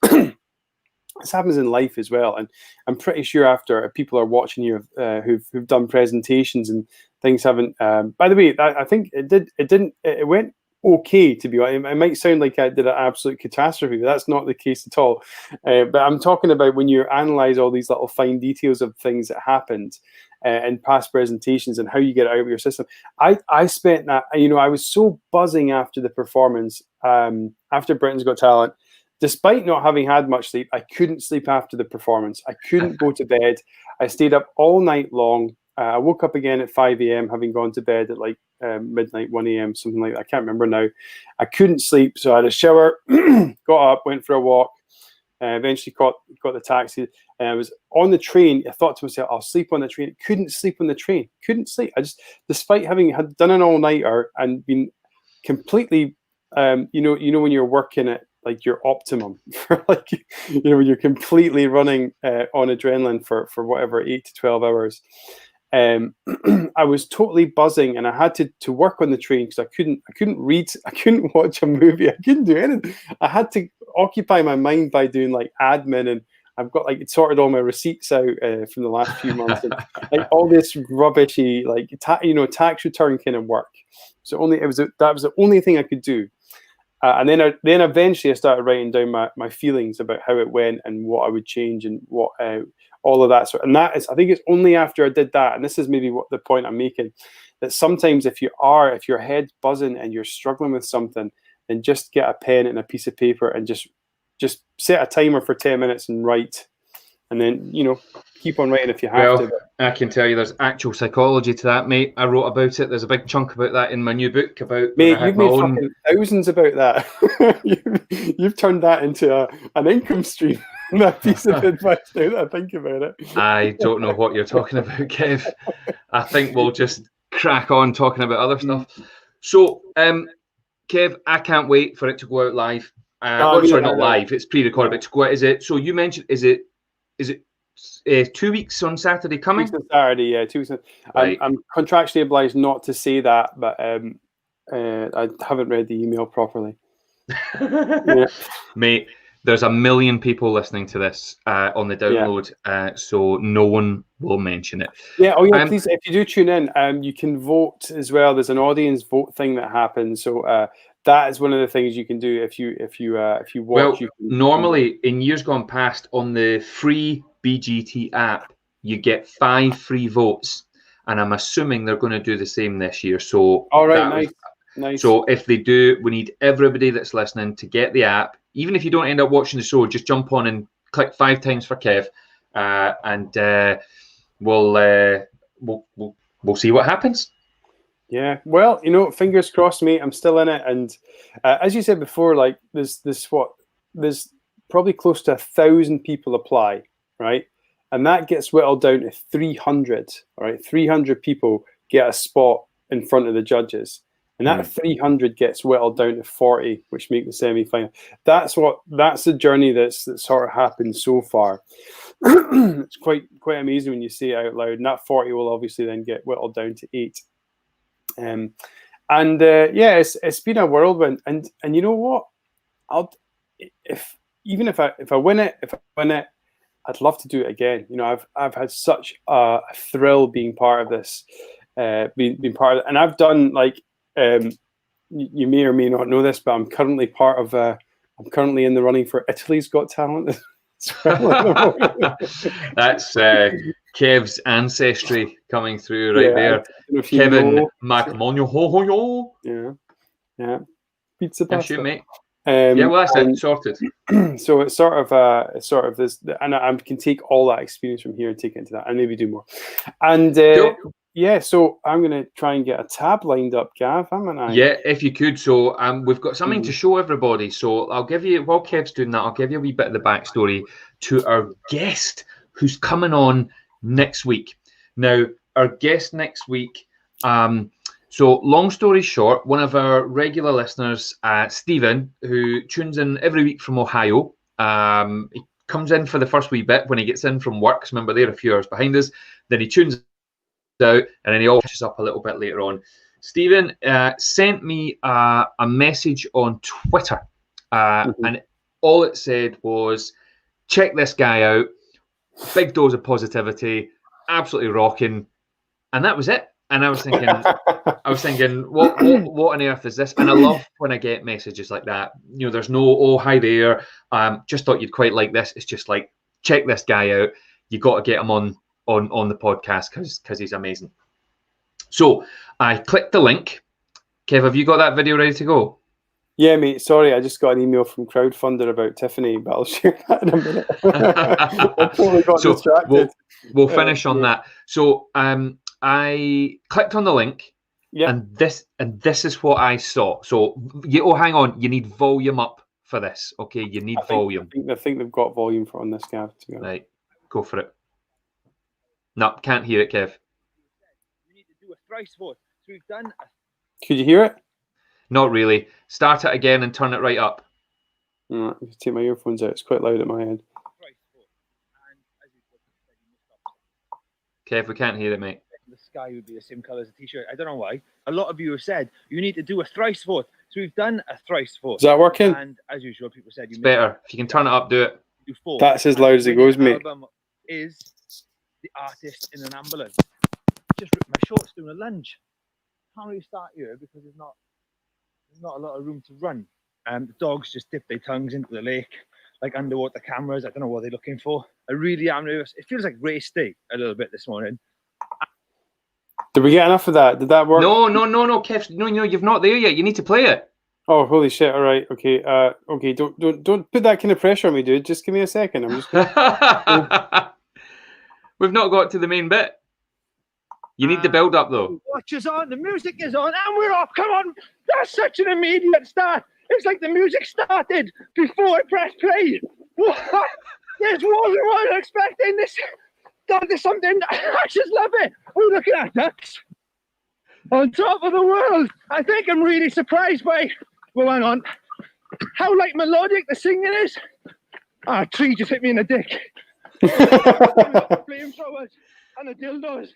Speaker 1: This happens in life as well, and I'm pretty sure after people are watching you who've done presentations and things haven't. By the way, I think it went okay, to be honest. It might sound like I did an absolute catastrophe, but that's not the case at all. But I'm talking about when you analyze all these little fine details of things that happened in past presentations and how you get it out of your system. I spent that. I was so buzzing after the performance, after Britain's Got Talent. Despite not having had much sleep, I couldn't sleep after the performance. I couldn't go to bed. I stayed up all night long. I woke up again at 5 a.m. having gone to bed at like midnight, 1 a.m., something like that. I can't remember now. I couldn't sleep, so I had a shower, got up, went for a walk, eventually got the taxi. And I was on the train. I thought to myself, I'll sleep on the train. Couldn't sleep on the train. Couldn't sleep. I just, despite having had done an all-nighter and been completely, when you're working at like your optimum for like, when you're completely running on adrenaline for whatever 8 to 12 hours. I was totally buzzing, and I had to work on the train because I couldn't read, I couldn't watch a movie, I couldn't do anything. I had to occupy my mind by doing like admin I've got like sorted all my receipts out from the last few months, and like all this rubbishy like tax return kind of work. So that was the only thing I could do. And then eventually I started writing down my feelings about how it went and what I would change and what all of that sort. And that is, I think it's only after I did that, and this is maybe what the point I'm making, that sometimes if your head's buzzing and you're struggling with something, then just get a pen and a piece of paper and just set a timer for 10 minutes and write, and then keep on writing if you have to.
Speaker 2: I can tell you there's actual psychology to that, mate. I wrote about it. There's a big chunk about that in my new book about.
Speaker 1: Mate, you've made fucking thousands about that. you've turned that into an income stream. That piece of advice, now that I think about it.
Speaker 2: I don't know what you're talking about, Kev. I think we'll just crack on talking about other stuff. So, Kev, I can't wait for it to go out live. Sorry, not live. It's pre-recorded, but to go out. Is it? So you mentioned, is it 2 weeks on Saturday coming?
Speaker 1: 2 weeks on Saturday, yeah. 2 weeks.
Speaker 2: Right.
Speaker 1: I'm contractually obliged not to say that, but I haven't read the email properly. Yeah.
Speaker 2: Mate, there's 1 million people listening to this on the download, so no one will mention it.
Speaker 1: Yeah. Oh, yeah. Please, if you do tune in, you can vote as well. There's an audience vote thing that happens. So that is one of the things you can do if you watch.
Speaker 2: Well, normally in years gone past, on the free BGT app, you get 5 free votes, and I'm assuming they're going to do the same this year. So,
Speaker 1: all right, nice.
Speaker 2: So if they do, we need everybody that's listening to get the app. Even if you don't end up watching the show, just jump on and click 5 times for Kev, and we'll see what happens.
Speaker 1: Yeah, well, fingers crossed, mate. I'm still in it, and as you said before, like there's probably close to 1,000 people apply, right? And that gets whittled down to 300. All right, 300 people get a spot in front of the judges, and that 300 gets whittled down to 40, which make the semi-final. That's the journey that's sort of happened so far. It's quite amazing when you say it out loud, and that 40 will obviously then get whittled down to 8. It's been a whirlwind, and you know what? If I win it, I'd love to do it again. I've had such a thrill being part of this, being part of it, and I've done like you may or may not know this, but I'm currently in the running for Italy's Got Talent.
Speaker 2: That's Kev's ancestry coming through there. Kevin McMonio.
Speaker 1: Yeah. Pizza pasta.
Speaker 2: Shoot, mate. Well, that's it. Sorted.
Speaker 1: So it's sort of this, and I can take all that experience from here and take it into that, and maybe do more. And so I'm going to try and get a tab lined up, Gav, haven't I?
Speaker 2: Yeah, if you could. So we've got something to show everybody. So I'll give you, while Kev's doing that, I'll give you a wee bit of the backstory to our guest who's coming on next week. Now, our guest next week, so long story short, one of our regular listeners, Stephen, who tunes in every week from Ohio, he comes in for the first wee bit when he gets in from work. Remember, they're a few hours behind us. Then he tunes out, and then he all catches up a little bit later on. Stephen sent me a message on Twitter, and all it said was, check this guy out, big dose of positivity, absolutely rocking, and that was it. And I was thinking, what on earth is this? And I love when I get messages like that. There's no, oh, hi there, just thought you'd quite like this. It's just like, check this guy out. You got to get him on the podcast because he's amazing. So I clicked the link. Kev, have you got that video ready to go?
Speaker 1: Yeah, mate. Sorry, I just got an email from Crowdfunder about Tiffany, but I'll share that in a minute. I totally got distracted.
Speaker 2: We'll finish on that. So I clicked on the link, and this is what I saw. So hang on, you need volume up for this. Okay, you need volume.
Speaker 1: I think they've got volume on this, Gav.
Speaker 2: Right, go for it. No, can't hear it, Kev.
Speaker 3: We need to do a thrice vote. So we've done.
Speaker 1: Could you hear it?
Speaker 2: Not really. Start it again and turn it right up.
Speaker 1: I can take my earphones out. It's quite loud at my head.
Speaker 2: Kev, we can't hear it, mate.
Speaker 3: The sky would be the same colour as a t-shirt. I don't know why. A lot of you have said you need to do a thrice vote. So we've done a thrice vote.
Speaker 1: Is that working?
Speaker 3: And as usual, people said
Speaker 2: it's better. If you can turn it up, do it.
Speaker 3: before.
Speaker 1: That's as loud as it goes, mate.
Speaker 3: Album is The Artist in an Ambulance. Just ripped my shorts doing a lunge. Can't really start here because there's not a lot of room to run. The dogs just dip their tongues into the lake, like underwater cameras. I don't know what they're looking for. I really am nervous. It feels like race day a little bit this morning.
Speaker 1: Did we get enough of that? Did that work?
Speaker 2: No, Kev. No, you've not there yet. You need to play it.
Speaker 1: Oh, holy shit! All right, okay, okay. Don't put that kind of pressure on me, dude. Just give me a second. I'm just.
Speaker 2: We've not got to the main bit. You need the build up though.
Speaker 3: Watch is on, the music is on, and we're off. Come on, that's such an immediate start. It's like the music started before I pressed play. This wasn't what I was expecting. There's something. I just love it. Oh, look at that, ducks on top of the world. I think I'm really surprised by. Well, hang on. How like melodic the singing is. Ah, a tree just hit me in the dick. Flamethrowers and the dildos.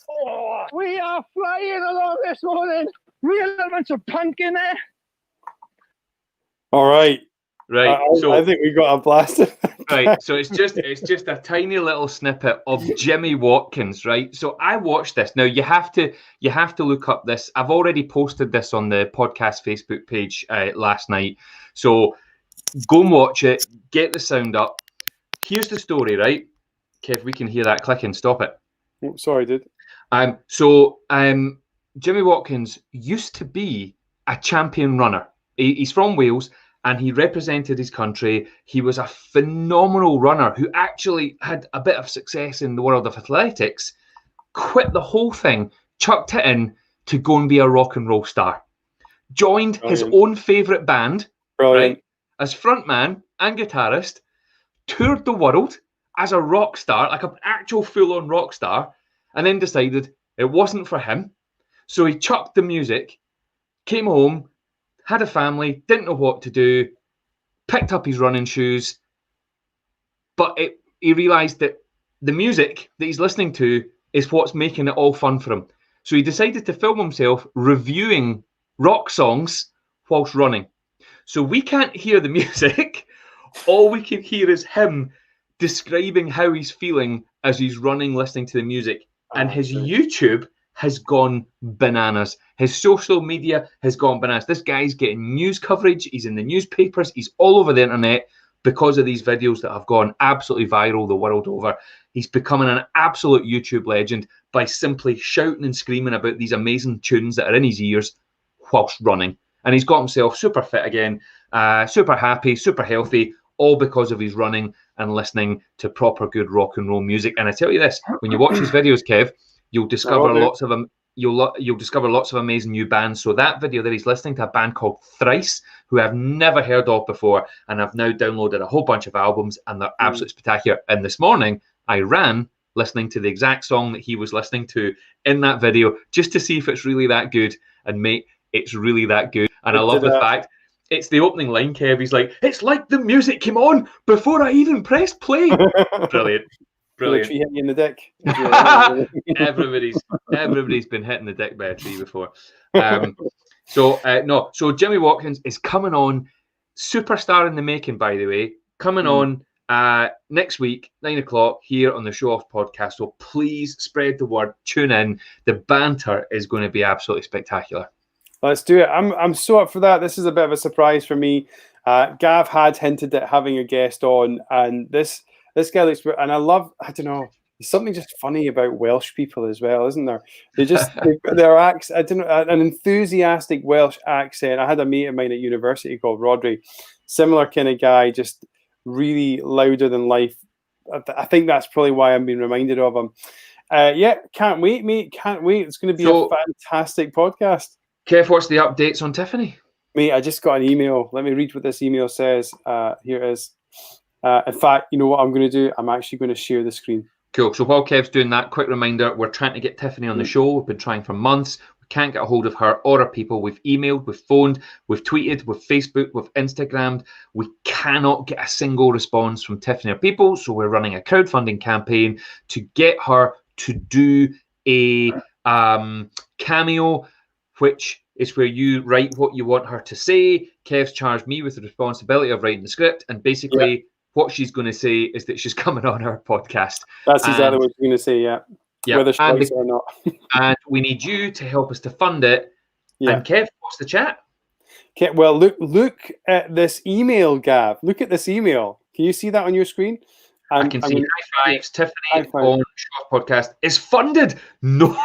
Speaker 3: Oh, we are flying along this morning. Real elements of punk in there.
Speaker 1: All right.
Speaker 2: Right. So
Speaker 1: I think we got a blast.
Speaker 2: Right. So it's just a tiny little snippet of Jimmy Watkins, right? So I watched this. Now you have to look up this. I've already posted this on the podcast Facebook page last night. So go and watch it. Get the sound up. Here's the story, right? Kev, we can hear that clicking. Stop it.
Speaker 1: Oh, sorry, dude.
Speaker 2: Jimmy Watkins used to be a champion runner. He's from Wales and he represented his country. He was a phenomenal runner who actually had a bit of success in the world of athletics, quit the whole thing, chucked it in to go and be a rock and roll star. Joined his own favourite band, right, as frontman and guitarist, toured the world as a rock star, like an actual full-on rock star, and then decided it wasn't for him. So he chucked the music, came home, had a family, didn't know what to do, picked up his running shoes, but he realised that the music that he's listening to is what's making it all fun for him. So he decided to film himself reviewing rock songs whilst running. So we can't hear the music. All we can hear is him describing how he's feeling as he's running, listening to the music. And his YouTube has gone bananas. His social media has gone bananas. This guy's getting news coverage. He's in the newspapers. He's all over the internet because of these videos that have gone absolutely viral the world over. He's becoming an absolute YouTube legend by simply shouting and screaming about these amazing tunes that are in his ears whilst running. And he's got himself super fit again, super happy, super healthy, all because of his running and listening to proper good rock and roll music. And I tell you this, when you watch his videos, Kev, you'll discover lots of them. You'll discover lots of amazing new bands. So that video that he's listening to, a band called Thrice, who I've never heard of before, and I've now downloaded a whole bunch of albums, and they're absolutely spectacular. And this morning, I ran listening to the exact song that he was listening to in that video, just to see if it's really that good. And mate, it's really that good. And I love the fact it's the opening line, Kev. He's like, "It's like the music came on before I even pressed play." Brilliant. Brilliant.
Speaker 1: Tree hit you in the dick.
Speaker 2: Everybody's been hitting the dick by a tree before. So Jimmy Watkins is coming on, superstar in the making, by the way, coming on next week, 9 o'clock here on the Showoffs podcast. So please spread the word, tune in. The banter is going to be absolutely spectacular.
Speaker 1: Let's do it. I'm so up for that. This is a bit of a surprise for me. Gav had hinted at having a guest on, and this guy looks, and I don't know, there's something just funny about Welsh people as well, isn't there? Their accent, I don't know, an enthusiastic Welsh accent. I had a mate of mine at university called Rodri, similar kind of guy, just really louder than life. I think that's probably why I'm being reminded of him. Can't wait, mate. Can't wait. It's going to be a fantastic podcast.
Speaker 2: Kev, what's the updates on Tiffany?
Speaker 1: Mate, I just got an email. Let me read what this email says. Here it is. In fact, you know what I'm going to do? I'm actually going to share the screen.
Speaker 2: Cool. So while Kev's doing that, quick reminder, we're trying to get Tiffany on the show. We've been trying for months. We can't get a hold of her or her people. We've emailed, we've phoned, we've tweeted, we've Facebook, we've Instagrammed. We cannot get a single response from Tiffany or people. So we're running a crowdfunding campaign to get her to do a cameo, which is where you write what you want her to say. Kev's charged me with the responsibility of writing the script, and basically what she's going to say is that she's coming on her podcast.
Speaker 1: That's exactly what she's going to say, yeah. Whether she likes it or not.
Speaker 2: And we need you to help us to fund it. Yeah. And Kev, what's the chat?
Speaker 1: Okay, well, look at this email, Gav. Look at this email. Can you see that on your screen?
Speaker 2: I can see high fives. Tiffany on Showoffs podcast is funded. No.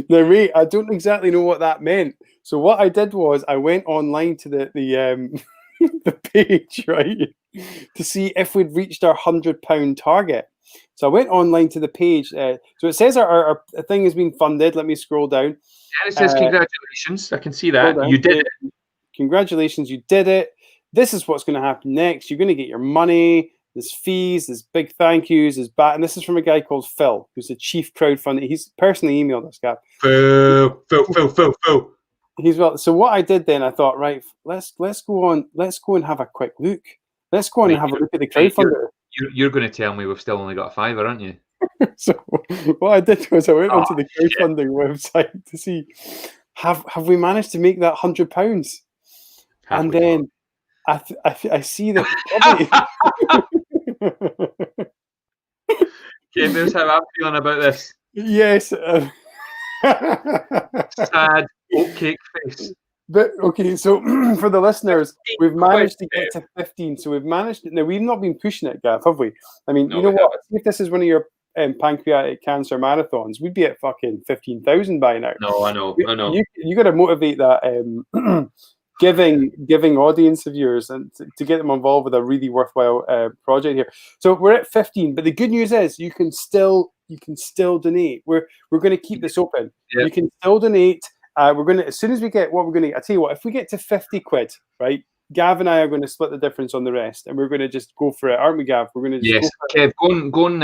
Speaker 1: Now, mate, I don't exactly know what that meant. So what I did was I went online to the the page, right, to see if we'd reached our £100 target. So I went online to the page. So it says our thing has been funded. Let me scroll down.
Speaker 2: Yeah, it says congratulations. I can see that. You did it.
Speaker 1: Congratulations, you did it. This is what's going to happen next. You're going to get your money. There's fees. There's big thank yous. There's and this is from a guy called Phil, who's the chief crowdfunder. He's personally emailed us, guy. Phil. He's well. So what I did then, I thought, right, let's go on. Let's go and have a quick look. Let's go on and have a look at the crowdfunder.
Speaker 2: You're going to tell me we've still only got a fiver, aren't you?
Speaker 1: So what I did was I went onto the crowdfunding website to see have we managed to make that £100, and then I see that probably.
Speaker 2: Okay, here's how I'm feeling about this.
Speaker 1: Yes.
Speaker 2: Sad oatcake face.
Speaker 1: But okay, so for the listeners, we've managed to get to 15. So we've managed. Now we've not been pushing it, Gav, have we? I mean, you know what? If this is one of your pancreatic cancer marathons, we'd be at fucking 15,000 by now.
Speaker 2: No, I know.
Speaker 1: You got to motivate that giving audience of yours and to get them involved with a really worthwhile project here. So we're at 15, but the good news is you can still donate. We're going to keep this open. Yep. You can still donate. We're going to, as soon as we get what we're going to, I tell you what, if we get to 50 quid, right, Gav and I are going to split the difference on the rest, and we're going to just go for it, aren't we, Gav? We're going to just
Speaker 2: go for it. Kev, go on.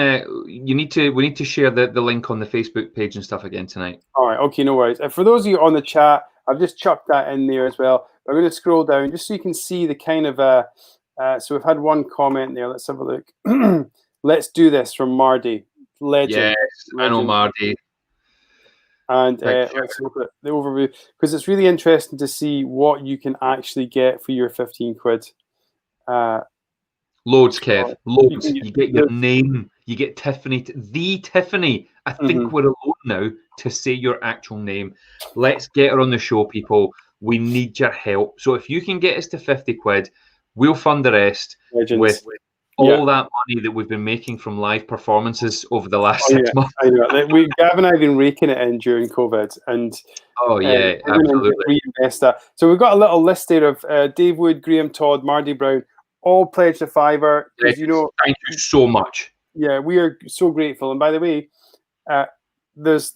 Speaker 2: We need to share the link on the Facebook page and stuff again tonight.
Speaker 1: All right, okay, no worries. And for those of you on the chat, I've just chucked that in there as well. I'm going to scroll down just so you can see the kind of so we've had one comment there. Let's have a look. Let's do this from Mardy. Legend.
Speaker 2: Yes, I know Mardy.
Speaker 1: And let's look at the overview, because it's really interesting to see what you can actually get for your 15 quid.
Speaker 2: Loads, Kev. Loads. You get your name. You get Tiffany. The Tiffany. I think we're alone now to say your actual name. Let's get her on the show, people. We need your help. So if you can get us to 50 quid, we'll fund the rest with all that money that we've been making from live performances over the last 6 months.
Speaker 1: I know. Gav and I have been raking it in during COVID, and
Speaker 2: absolutely
Speaker 1: reinvest that. So we've got a little list there of Dave Wood, Graham Todd, Mardy Brown, all pledged a £5.
Speaker 2: Thank you so much.
Speaker 1: Yeah, we are so grateful. And by the way, there's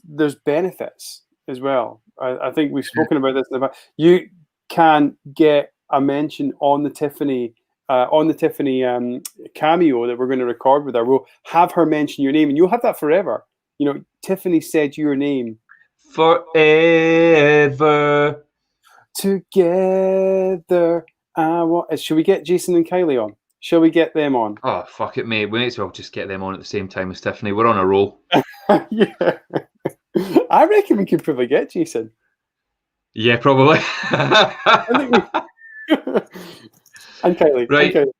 Speaker 1: benefits as well. I think we've spoken about this in the past. You can get a mention on the Tiffany. Cameo that we're going to record with her. We'll have her mention your name, and you'll have that forever. You know, Tiffany said your name
Speaker 2: forever.
Speaker 1: Together. Should we get Jason and Kylie on? Shall we get them on?
Speaker 2: Oh, fuck it, mate. We may as well just get them on at the same time as Tiffany. We're on a roll.
Speaker 1: Yeah. I reckon we could probably get Jason.
Speaker 2: Yeah, probably.
Speaker 1: And Kylie.
Speaker 2: Right.
Speaker 1: And Kylie.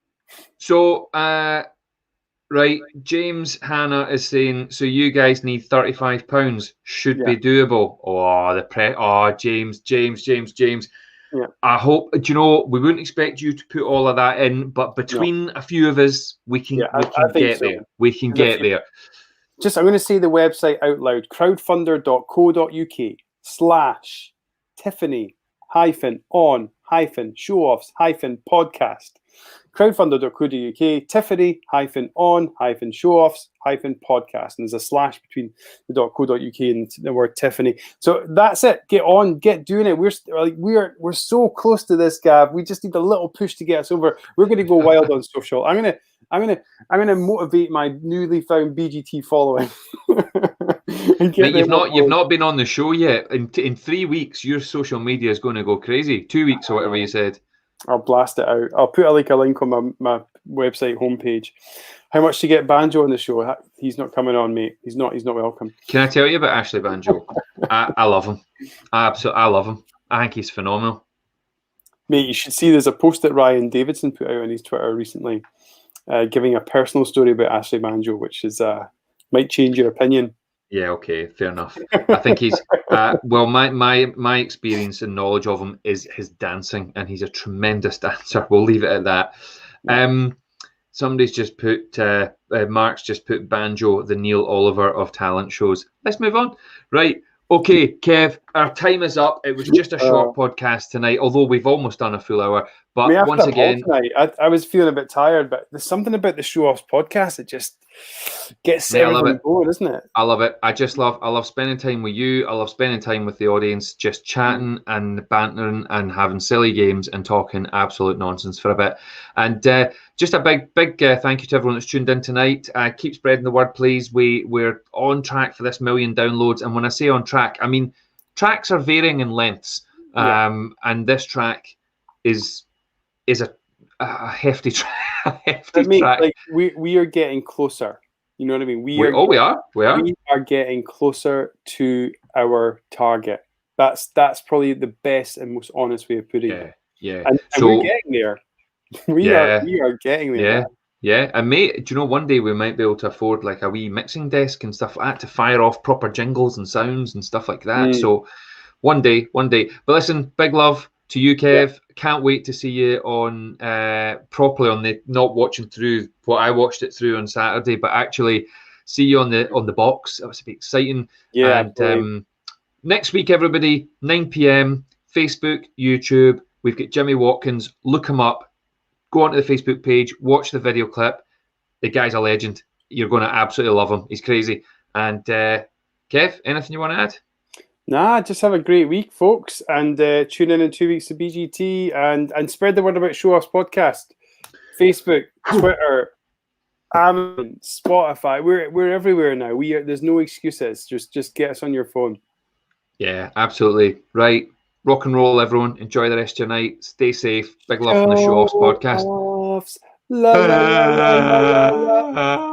Speaker 2: So, James Hannah is saying, so you guys need £35. Should be doable. James.
Speaker 1: Yeah.
Speaker 2: I hope, we wouldn't expect you to put all of that in, but between a few of us, we can get there. We can get there.
Speaker 1: Just, I'm going to say the website out loud, crowdfunder.co.uk/Tiffany-on-Showoffs-podcast. Crowdfunder.co.uk, Tiffany-on-Showoffs-podcast. And there's a slash between the .co.uk and the word Tiffany. So that's it. Get on, get doing it. We're so close to this, Gav. We just need a little push to get us over. We're going to go wild on social. I'm gonna motivate my newly found BGT following.
Speaker 2: Mate, you've not been on the show yet. In 3 weeks, your social media is going to go crazy. 2 weeks or whatever you said.
Speaker 1: I'll blast it out. I'll put a link on my website homepage. How much to get Banjo on the show? He's not coming on, mate. He's not welcome.
Speaker 2: Can I tell you about Ashley Banjo? I love him. I love him. I think he's phenomenal.
Speaker 1: Mate, you should see there's a post that Ryan Davidson put out on his Twitter recently, giving a personal story about Ashley Banjo, which is might change your opinion.
Speaker 2: Yeah, okay, fair enough. I think he's well. My experience and knowledge of him is his dancing, and he's a tremendous dancer. We'll leave it at that. Somebody's just put Mark's just put Banjo, the Neil Oliver of talent shows. Let's move on. Right. Okay, Kev, our time is up. It was just a short podcast tonight, although we've almost done a full hour. But once again,
Speaker 1: I was feeling a bit tired, but there's something about the Showoffs podcast that just gets everything going, isn't it?
Speaker 2: I love it. I love spending time with you. I love spending time with the audience, just chatting and bantering and having silly games and talking absolute nonsense for a bit. And just a big thank you to everyone that's tuned in tonight. Keep spreading the word, please. We're on track for this 1 million downloads. And when I say on track, I mean tracks are varying in lengths. And this track is a hefty track.
Speaker 1: Like we are getting closer. You know what I mean? We are getting closer to our target. That's probably the best and most honest way of putting it.
Speaker 2: Yeah.
Speaker 1: And we're getting there. We are getting there.
Speaker 2: Yeah. And mate, do you know, one day we might be able to afford like a wee mixing desk and stuff like that to fire off proper jingles and sounds and stuff like that. So one day. But listen, big love to you, Kev. Yeah. Can't wait to see you on properly on the, not watching through what I watched it through on Saturday, but actually see you on the box. That was a bit exciting.
Speaker 1: Yeah.
Speaker 2: And next week, everybody, 9 p.m, Facebook, YouTube. We've got Jimmy Watkins. Look him up. Go onto the Facebook page. Watch the video clip. The guy's a legend. You're going to absolutely love him. He's crazy. And Kev, anything you want to add?
Speaker 1: Nah, just have a great week, folks, and tune in 2 weeks to BGT and spread the word about Showoffs podcast. Facebook, Twitter, Amazon, Spotify. We're everywhere now. There's no excuses. Just get us on your phone.
Speaker 2: Yeah, absolutely. Right. Rock and roll, everyone. Enjoy the rest of your night. Stay safe. Big love from the Showoffs podcast.
Speaker 1: La, la, la, la, la, la, la.